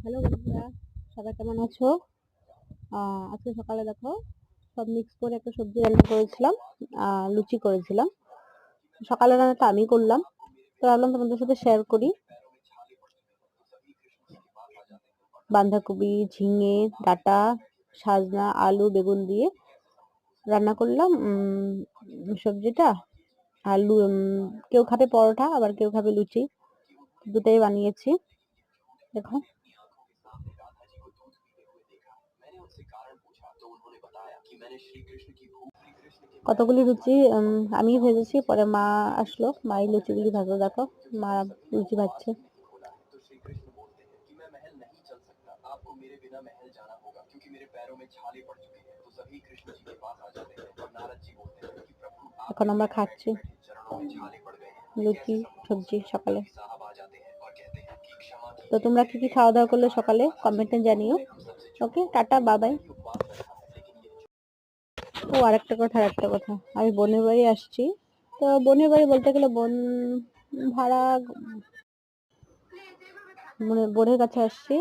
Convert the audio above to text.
Hello বন্ধুরা, সবাই কেমন আছো? আজকে সকালে দেখো সব মিক্স করে একটা সবজি রান্না করেছিলাম, লুচি করেছিলাম। সকালে রান্নাটা আমি করলাম, তো ভাবলাম তোমাদের সাথে শেয়ার করি। বাঁধাকপি, ঝিঙে, ডাঁটা, সাজনা, আলু, বেগুন দিয়ে রান্না করলাম সবজিটা। আলু, কেউ খাবে পরোটা, আবার কেউ খাবে লুচি, দুটাই বানিয়েছি। দেখো কতগুলি লুচি আমি ভেজেছি, পরে মা আসলো, মাই লুচিগুলি ভাজলো। দেখো মা লুচি ভাজছে। এখন আমরা খাচ্ছি লুচি সবজি সকালে। তো তোমরা কি কি খাওয়া দাওয়া করলে সকালে, কমেন্টে জানিও। ওকে, টাটা, বাই বাই। ও আরেকটা কথা, আমি বোনের বাড়ি আসছি। তো বোনের বাড়ি বলতে গেলে বোন ভাড়া, বোনের কাছে আসছি।